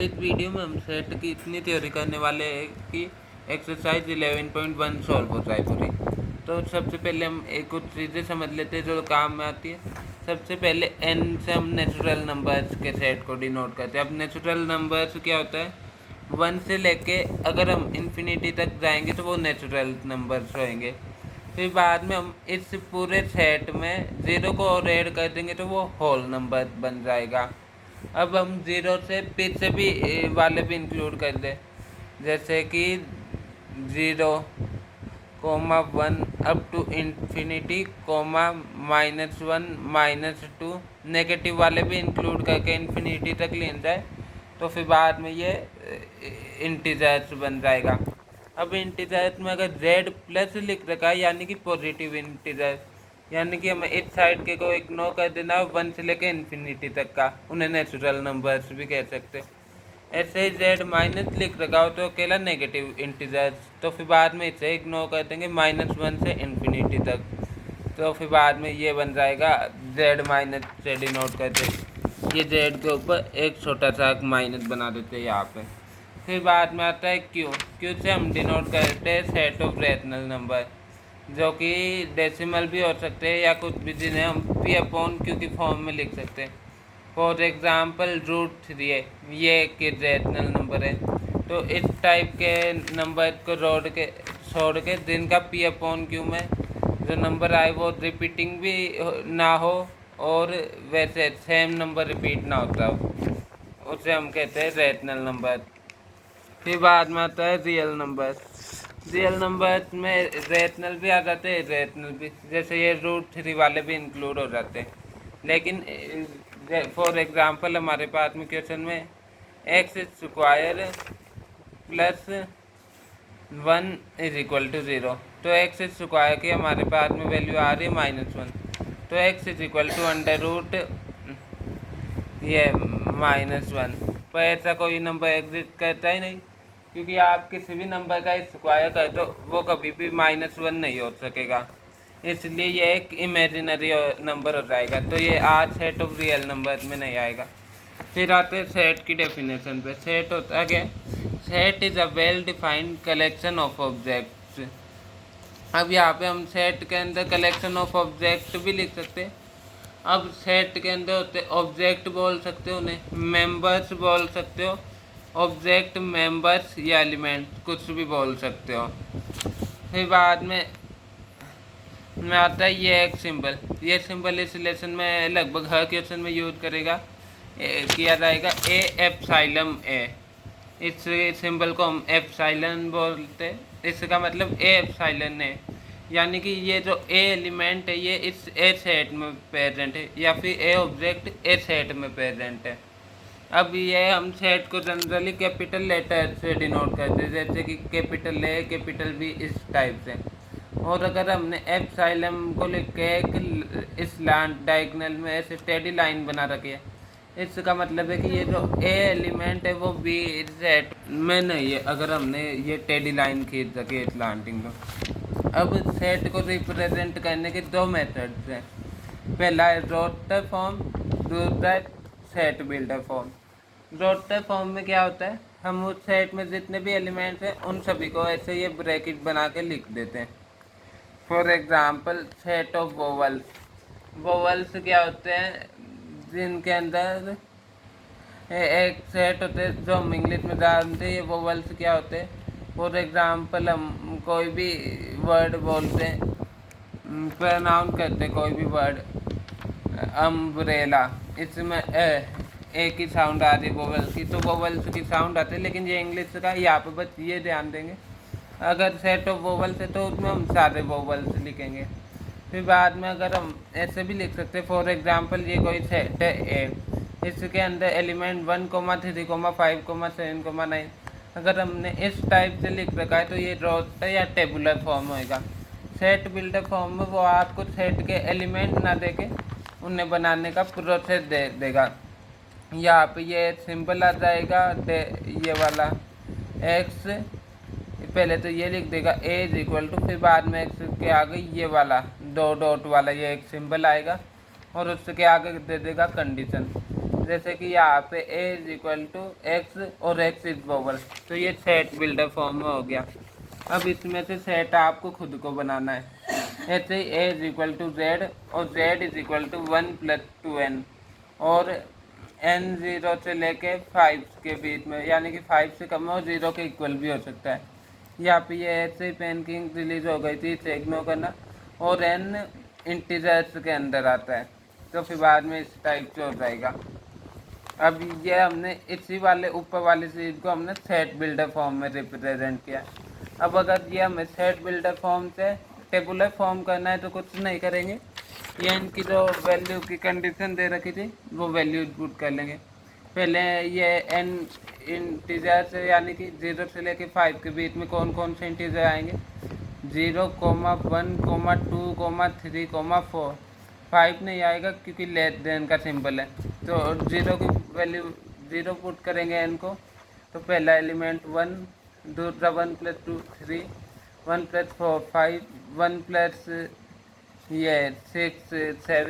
इस वीडियो में हम सेट की इतनी थ्योरी करने वाले हैं कि एक्सरसाइज 11.1 सॉल्व हो जाए पूरी। तो सबसे पहले हम एक कुछ चीज़ें समझ लेते हैं जो काम में आती है। सबसे पहले n से हम नेचुरल नंबर्स के सेट को डिनोट करते हैं। अब नेचुरल नंबर्स क्या होता है, 1 से लेके अगर हम इन्फिनिटी तक जाएंगे तो वो नेचुरल नंबर्स होंगे। फिर बाद में हम इस पूरे सेट में 0 को और ऐड कर देंगे तो वो होल नंबर बन जाएगा। अब हम 0 से पीछे भी वाले भी इंक्लूड कर दें, जैसे कि 0, 1 अप टू इन्फिनिटी, -1, -2 नेगेटिव वाले भी इंक्लूड करके इन्फिनिटी तक ले जाए तो फिर बाद में ये इंटीजर्स बन जाएगा। अब इंटीजर्स में अगर z प्लस लिख रखा है यानी कि पॉजिटिव इंटीजर, यानी कि हमें इस साइड के को इग्नोर कर देना है 1 से लेकर इन्फिनिटी तक का, उन्हें नेचुरल नंबर्स भी कह सकते। ऐसे ही z माइनस लिख रखा हो तो अकेला नेगेटिव इंटीजर्स, तो फिर बाद में इसे इग्नोर कर देंगे -1 से इन्फिनिटी तक, तो फिर बाद में ये बन जाएगा z माइनस से डिनोट करते, ये z के ऊपर एक छोटा सा माइनस बना देते हैं यहाँ पे। फिर बाद में आता है क्यू से हम डिनोट करते हैं सेट ऑफ रेशनल नंबर, जो कि डेसिमल भी हो सकते हैं या कुछ भी, जिन्हें हम p/q की फॉर्म में लिख सकते हैं। फॉर एग्जांपल √3 है, ये एक रेशनल नंबर है, तो इस टाइप के नंबर को छोड़ के जिनका p/q में जो नंबर आए वो रिपीटिंग भी ना हो और वैसे सेम नंबर रिपीट ना होता हो, उसे हम कहते हैं रेशनल नंबर। फिर बाद में आता है रियल नंबर। रियल नंबर में रेशनल भी आ जाते हैं, रेशनल भी, जैसे ये √3 वाले भी इंक्लूड हो जाते हैं। लेकिन फॉर एग्जांपल हमारे पास में क्वेश्चन में x² + 1 = 0, तो x² की हमारे पास में वैल्यू आ रही है -1, तो x = ये -1, पर ऐसा कोई नंबर एग्जिस्ट करता ही नहीं, क्योंकि आप किसी भी नंबर का स्क्वायर कर दो वो कभी भी -1 नहीं हो सकेगा, इसलिए ये एक इमेजिनरी नंबर हो जाएगा, तो ये आज सेट ऑफ रियल नंबर में नहीं आएगा। फिर आते हैं सेट की डेफिनेशन पे। सेट होता क्या है? Set is a well defined collection of objects. अब यहाँ पे हम सेट के अंदर कलेक्शन ऑफ ऑब्जेक्ट भी लिख सकते हैं। अब सेट के अंदर होते ऑब्जेक्ट बोल सकते हो, उन्हें मेंबर्स बोल सकते हो, ऑब्जेक्ट, मेंबर्स या एलिमेंट कुछ भी बोल सकते हो। फिर बाद में आता है ये एक सिंबल। ये सिंबल इस लेसन में लगभग हर क्वेश्चन में यूज किया जाएगा, ए एप्सिलॉन ए। इस सिंबल को हम एप्सिलॉन बोलते हैं, इसका मतलब ए एप्सिलॉन है, यानी कि ये जो ए एलिमेंट है ये इस ए सेट में प्रेजेंट है, या फिर ए ऑब्जेक्ट ए सेट में प्रेजेंट है। अब ये हम सेट को जनरली कैपिटल लेटर से डिनोट करते हैं, जैसे कि कैपिटल ए, कैपिटल बी, इस टाइप से। और अगर हमने एप्सिलॉन को लिख के एक स्लैंट डायगोनल में ऐसे टेढ़ी लाइन बना रखी है, इसका मतलब है कि ये जो ए एलिमेंट है वो बी सेट में नहीं है, अगर हमने ये टेढ़ी लाइन खींच रखी है स्लैंटिंग को। अब सेट को रिप्रेजेंट करने के दो मेथड्स हैं, पहला है रोस्टर फॉर्म, दूसरा है set builder form. Roster form में क्या होता है, हम उस सेट में जितने भी एलिमेंट्स हैं उन सभी को ऐसे ये ब्रैकेट बना के लिख देते हैं। For example set of vowels. Vowels क्या होते हैं, जिनके अंदर एक सेट होते हैं जो हम इंग्लिश में जानते हैं। ये वोवल्स क्या होते हैं, फॉर एग्जांपल हम कोई भी वर्ड बोलते हैं, प्रोनाउंस करते हैं कोई भी वर्ड, अम्ब्रेला, इसमें एक ही साउंड आ रही है वोवल्स की, तो वोवल्स की साउंड आते हैं, लेकिन ये इंग्लिश का, यहाँ पे बस ये ध्यान देंगे अगर सेट ऑफ वोवल्स है तो उसमें हम सारे वोवल्स लिखेंगे। फिर बाद में अगर हम ऐसे भी लिख सकते हैं, फॉर एग्जांपल ये कोई सेट है ए, इसके अंदर एलिमेंट 1, 3, 5, 7, 9, अगर हमने इस टाइप से लिख रखा है तो ये रोस्टर या टेबुलर फॉर्म होएगा। सेट बिल्डर फॉर्म में वो आपको सेट के एलिमेंट ना देके उन्हें बनाने का प्रोसेस देगा। यहाँ पे ये सिंबल आ जाएगा, ये वाला एक्स, पहले तो ये लिख देगा a = फिर बाद में एक्स के आगे ये वाला डॉट वाला ये एक सिंबल आएगा, और उसके आगे दे देगा कंडीशन। जैसे कि यहाँ पे a is equal to X और x इज बबल, तो ये सेट बिल्डर फॉर्म में हो गया। अब इसमें से सेट आपको खुद को बनाना है। ऐसे ही a is equal to Z और z is equal to 1 + 2n, और n 0 से लेके 5 के बीच में, यानी कि 5 से कम और 0 के इक्वल भी हो सकता है। यहाँ पे ये ऐसे ही पेन किंग रिलीज हो गई थी, इसे इग्नोर करना। और n इंटीजर्स के अंदर आता है, तो फिर बाद में इस टाइप से हो जाएगा। अब ये हमने इसी वाले ऊपर वाली चीज़ को हमने सेट बिल्डर फॉर्म में रिप्रेजेंट किया। अब अगर ये हमें सेट बिल्डर फॉर्म से टेबुलर फॉर्म करना है तो कुछ नहीं करेंगे, ये इनकी जो वैल्यू की कंडीशन दे रखी थी वो वैल्यू पुट कर लेंगे। पहले ये n इंटीजर से, यानी कि 0 से लेके 5 के बीच में कौन कौन से इंटीजर आएंगे, 0, 1, 2, 3, 4। 5 नहीं आएगा क्योंकि लेस देन का सिंबल है, तो 0 की वैल्यू 0 पुट करेंगे n को। तो पहला एलिमेंट 1, दूसरा 1 + 2 3, 1 + 4 5, 1 + ये 6 7